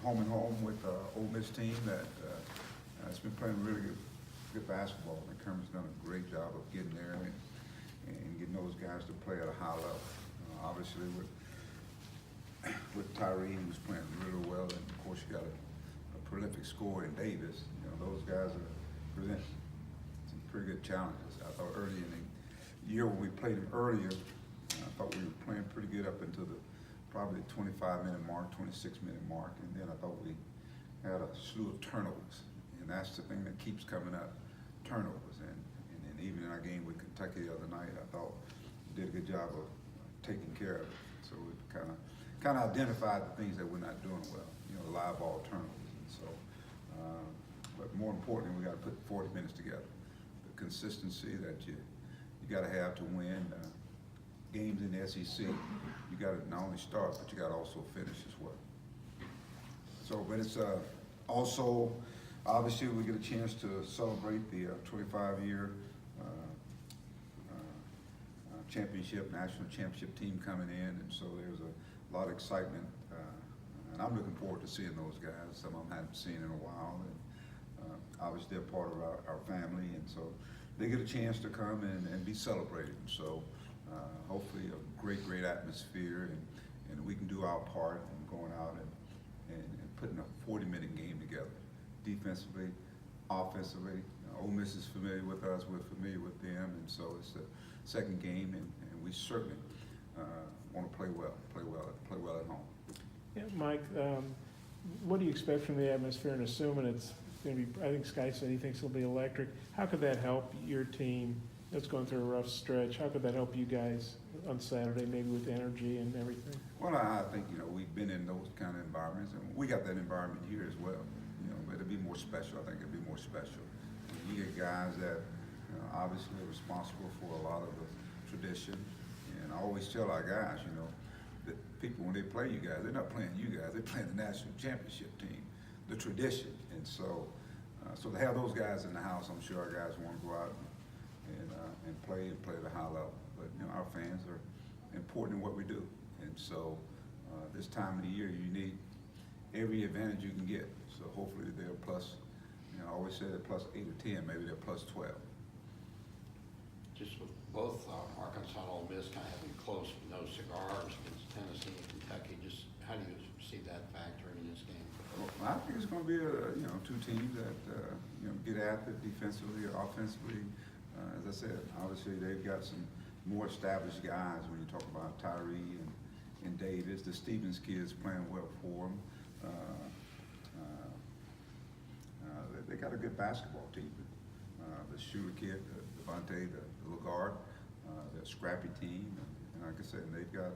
home and home with Ole Miss team that has been playing really good basketball. And Kermit's done a great job of getting there and getting those guys to play at a high level. Obviously with Tyree, who's playing really well, and of course you got a prolific scorer in Davis. You know, those guys are presenting some pretty good challenges. I thought early in the year when we played them earlier, I thought we were playing pretty good up into the probably 25-minute mark, 26-minute mark, and then I thought we had a slew of turnovers, and that's the thing that keeps coming up, turnovers. And even in our game with Kentucky the other night, I thought we did a good job of taking care of it. So we kind of identified the things that we're not doing well, you know, the live ball turnovers. And so, but more importantly, we got to put 40 minutes together. The consistency that you got to have to win games in the SEC. You got to not only start, but you got to also finish as well. So, but it's also, obviously, we get a chance to celebrate the 25-year national championship team coming in, and so there's a lot of excitement, and I'm looking forward to seeing those guys. Some of them I haven't seen in a while, and obviously they're part of our family, and so they get a chance to come and be celebrated. So hopefully a great atmosphere, and we can do our part in going out and putting a 40-minute game together, defensively, offensively. Ole Miss is familiar with us, we're familiar with them, and so it's the second game, and we certainly want to play well at home. Yeah, Mike, what do you expect from the atmosphere, and assuming it's going to be, I think Sky said he thinks it'll be electric, how could that help your team that's going through a rough stretch? How could that help you guys on Saturday, maybe with energy and everything? Well, I think, you know, we've been in those kind of environments, and we got that environment here as well, you know, but it'll be more special. I think it'll be more special. You get guys that, you know, obviously are responsible for a lot of the tradition, and I always tell our guys, you know, that people, when they play you guys, they're not playing you guys, they're playing the national championship team, the tradition. And so so to have those guys in the house, I'm sure our guys want to go out and play at a high level. But, you know, our fans are important in what we do, and so this time of the year you need every advantage you can get. So hopefully they're plus, you know, I always say they're plus 8 or 10, maybe they're plus 12. Just with both Arkansas and Ole Miss kind of having close, no cigars against Tennessee and Kentucky, just how do you see that factoring in this game? Well, I think it's going to be you know, two teams that you know, get after it defensively or offensively. As I said, obviously they've got some more established guys when you talk about Tyree and Davis. The Stevens kids playing well for them. They got a good basketball team. The shooter kid, Devontae, the Lagarde, they're a scrappy team, and like I said, they've got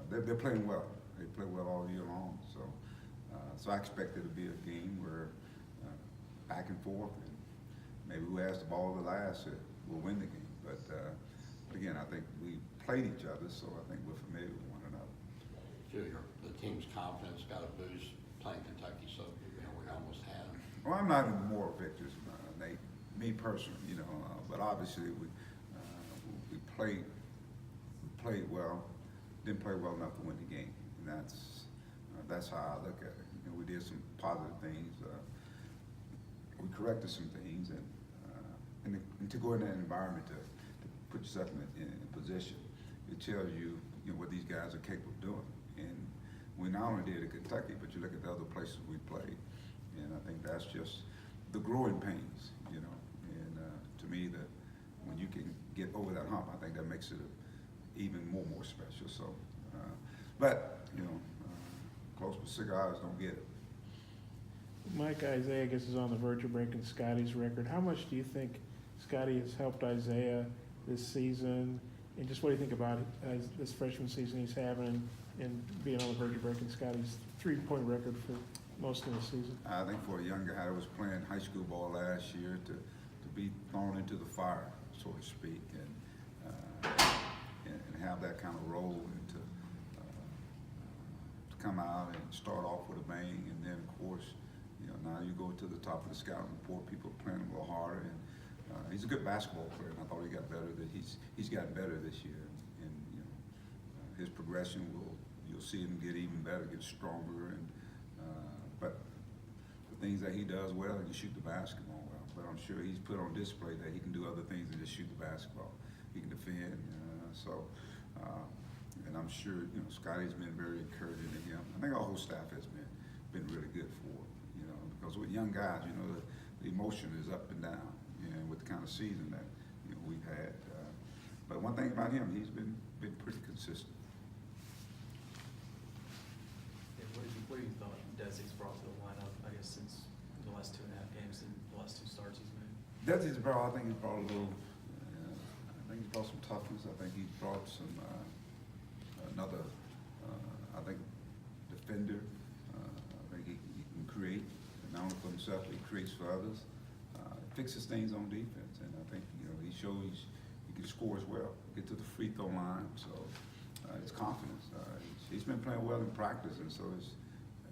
they're playing well. They play well all year long. So, so I expect it to be a game where back and forth, and maybe who has the ball the last will win the game. But again, I think we played each other, so I think we're familiar with one another. Feel the team's confidence got a boost playing Kentucky, so you know, we almost had them. Well, I'm not even more victors, Nate. Me personally, you know, but obviously we played well, didn't play well enough to win the game, and that's how I look at it. You know, we did some positive things, we corrected some things, and to go in that environment to put yourself in a position, it tells you, you know, what these guys are capable of doing. And we not only did it in Kentucky, but you look at the other places we played, and I think that's just the growing pains, you know. And to me, that when you can get over that hump, I think that makes it even more special. So, but you know, close with cigars don't get it. Mike, Isaiah, I guess, is on the verge of breaking Scotty's record. How much do you think Scotty has helped Isaiah this season? And just what do you think about this freshman season he's having and being on the verge of breaking Scotty's 3-point record for most of the season? I think for a young guy that was playing high school ball last year to be thrown into the fire, so to speak, and have that kind of role, and to come out and start off with a bang, and then of course, you know, now you go to the top of the scouting report, people are playing a little harder, and he's a good basketball player, and I thought he got better. He's gotten better this year, and you know, his progression you'll see him get even better, get stronger, and but the things that he does well, he can shoot the basketball well. But I'm sure he's put on display that he can do other things than just shoot the basketball. He can defend, and I'm sure Scotty's been very encouraging to him. I think our whole staff has been really good for him, because with young guys, the emotion is up and down, and with the kind of season that we've had. But one thing about him, he's been pretty consistent. Yeah, what have you thought Desi's brought to the lineup, I guess, since the last 2.5 games and the last 2 starts he's made? Desi's brought, I think he's brought a little, I think he's brought some toughness. I think he's brought some, another, I think, defender. I think he can create, not only for himself, but he creates for others. Fixes things on defense, and I think, he shows he can score as well, get to the free throw line, so his confidence. He's been playing well in practice, and so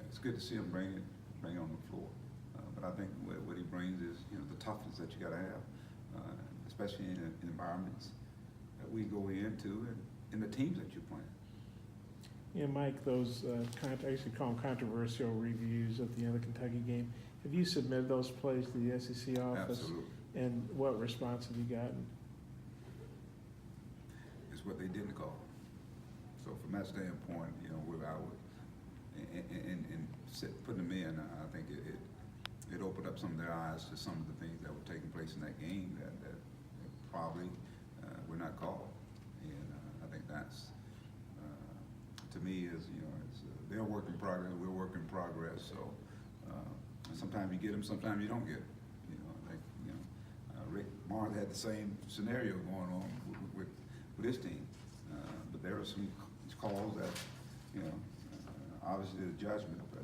it's good to see him bring it on the floor. But I think what he brings is, the toughness that you got to have, especially in environments that we go into and in the teams that you're playing. Yeah, Mike, those, I used to call them controversial reviews at the end of the Kentucky game. Have you submitted those plays to the SEC office? Absolutely. And what response have you gotten? It's what they didn't call. So from that standpoint, putting them in, I think it opened up some of their eyes to some of the things that were taking place in that game that probably were not called. And I think that's, to me, is they're a work in progress, we're a work in progress. So sometimes you get them, sometimes you don't get them. Rick Barnes had the same scenario going on with his team, but there were some calls that obviously the judgment, but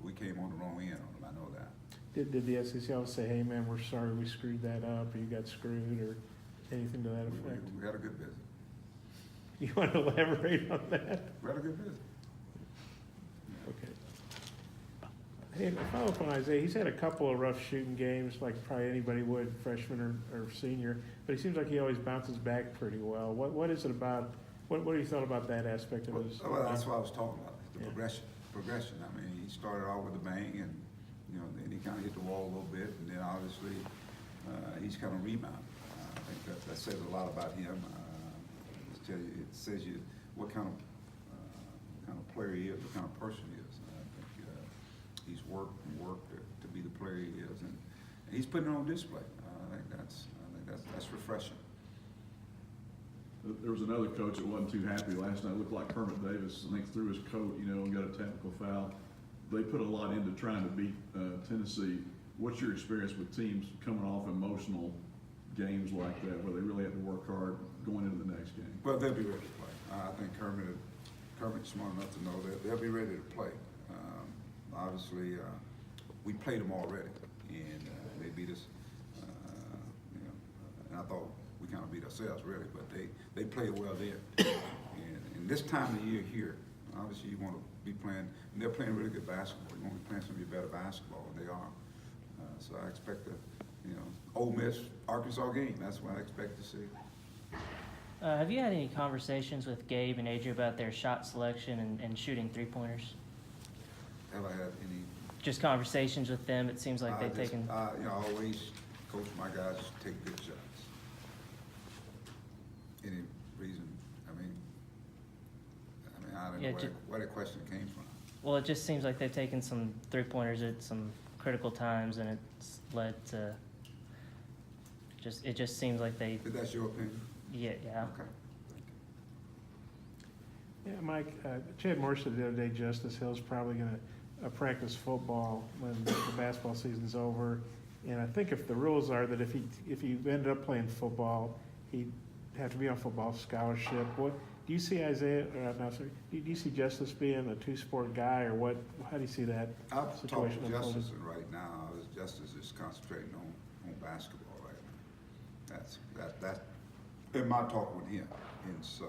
we came on the wrong end on them. I know that. Did the SEC office say, hey man, we're sorry we screwed that up, or you got screwed, or anything to that effect? We had a good visit. You want to elaborate on that? We had a good visit. Okay. Hey, to follow up on Isaiah, he's had a couple of rough shooting games, like probably anybody would, freshman or senior, but he seems like he always bounces back pretty well. What is it about, what do you thought about that aspect of his? Well, that's what I was talking about, the Yeah. progression. I mean, he started off with a bang, and then he kind of hit the wall a little bit, and then obviously he's kind of rebounded. I think that says a lot about him. It says you what kind of player he is, what kind of person he is. I think he's worked to be the player he is, and he's putting it on display. I think that's refreshing. There was another coach that wasn't too happy last night. It looked like Kermit Davis, I think, threw his coat, and got a technical foul. They put a lot into trying to beat Tennessee. What's your experience with teams coming off emotional games like that, where they really have to work hard going into the next game? Well, they'll be ready to play. I think Kermit's smart enough to know that they'll be ready to play. Obviously, we played them already, and they beat us. And I thought we kind of beat ourselves, really, but they played well there. And this time of year here, obviously you want to be playing, and they're playing really good basketball. You want to be playing some of your better basketball, and they are. So I expect Ole Miss, Arkansas game. That's what I expect to see. Have you had any conversations with Gabe and Adrian about their shot selection and shooting three-pointers? Have I had any? Just conversations with them. It seems like they've taken. I always coach my guys to take good shots. Any reason? I don't know where that question came from. Well, it just seems like they've taken some three-pointers at some critical times, and it's led to. It just seems like they. But that's your opinion? Yeah. Okay. Yeah, Mike, Chad Moore said the other day Justice Hill's probably going to practice football when the basketball season's over. And I think if the rules are that if he ended up playing football, he'd have to be on football scholarship. What do you see Isaiah? Do you see Justice being a two-sport guy, or what? How do you see that I've situation talked to unfolding? Justice, and right now, Justice is concentrating on basketball right now. That's in my talk with him, and so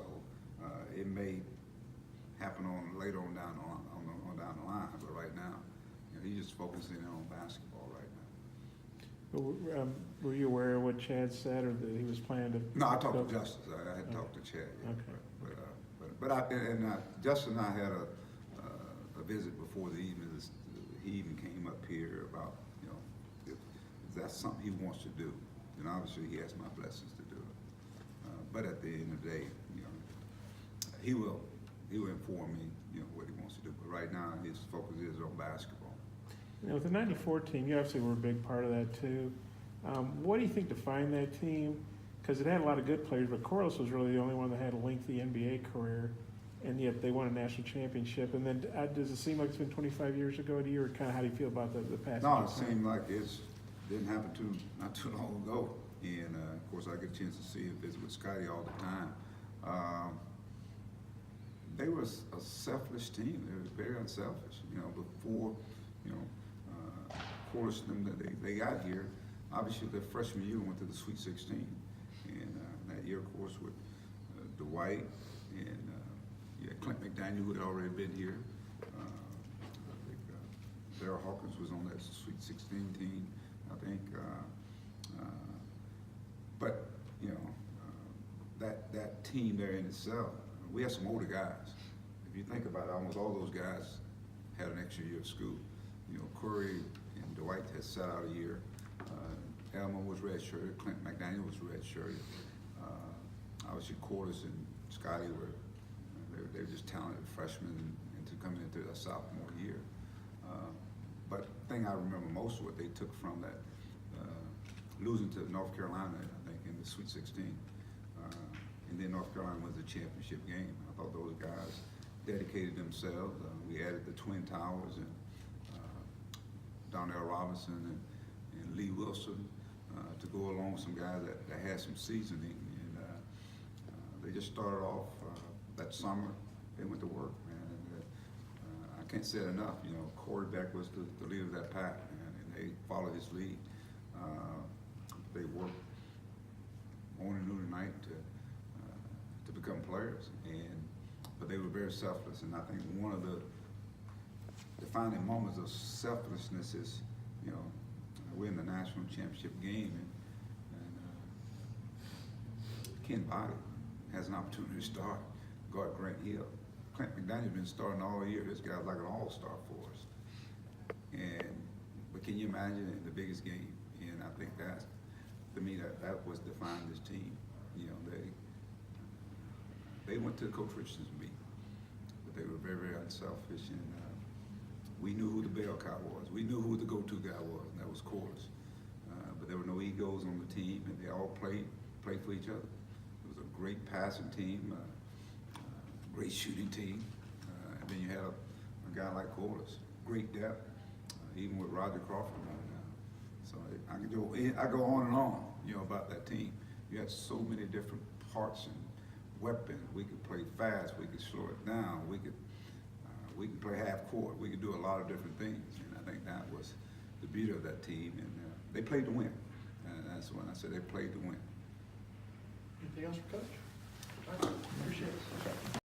it may happen later on down the line, but right now, he's just focusing on basketball right now. But, were you aware of what Chad said, or that he was planning to? No, I talked to Justice. I had talked to Chad. Yeah, Okay. But Justin and I had a visit before the evening. He even came up here about, you know, if that's something he wants to do, then obviously he has my blessings to do it. But at the end of the day, you know, he will inform me, you know, what he wants to do. But right now, his focus is on basketball. You know, with the '94 team, you obviously were a big part of that too. What do you think defined that team? Because it had a lot of good players, but Corliss was really the only one that had a lengthy NBA career, and yet they won a national championship. And then does it seem like it's been 25 years ago to you, or kind of how do you feel about the past? No, it seemed like it didn't happen not too long ago. And of course, I get a chance to see and visit with Scotty all the time. They were a selfless team. They were very unselfish. You know, before, you know, Corliss and them, they got here. Obviously, their freshman year went to the Sweet 16, and that year, of course, with Dwight and Clint McDaniel, who had already been here. I think Darryl Hawkins was on that Sweet 16 team, I think. But you know, that team there in itself, we had some older guys. If you think about it, almost all those guys had an extra year of school. You know, Curry and Dwight had sat out a year. Elmer was redshirted. Clint McDaniel was redshirted. Obviously, Corliss and Scotty they were just talented freshmen and to come into their sophomore year. But the thing I remember most of what they took from that, losing to North Carolina, I think, in the Sweet 16. And then North Carolina was the championship game. I thought those guys dedicated themselves. We added the Twin Towers and Donnell Robinson and Lee Wilson to go along with some guys that had some seasoning. And they just started off that summer. They went to work, man. And I can't say it enough. You know, Corey Beck was the leader of that pack, man, and they followed his lead. They worked morning, noon, and night to become players, but they were very selfless. And I think one of the defining moments of selflessness is, you know, we're in the national championship game, and Ken Body has an opportunity to start, guard Grant Hill. Clint McDaniel's been starting all year. This guy's like an all-star for us. But can you imagine in the biggest game? And I think that's, to me, that was defining this team. You know, they went to Coach Richardson's meeting, but they were very, very unselfish, and we knew who the bell cow was. We knew who the go-to guy was, and that was Corliss. But there were no egos on the team, and they all played for each other. It was a great passing team, great shooting team, and then you had a guy like Corliss, great depth, even with Roger Crawford. So I go on and on, you know, about that team. You had so many different parts and weapons. We could play fast. We could slow it down. We could play half court. We could do a lot of different things, and I think that was the beauty of that team. And they played to win, and that's when I said they played to win. Anything else for Coach? All right, appreciate it.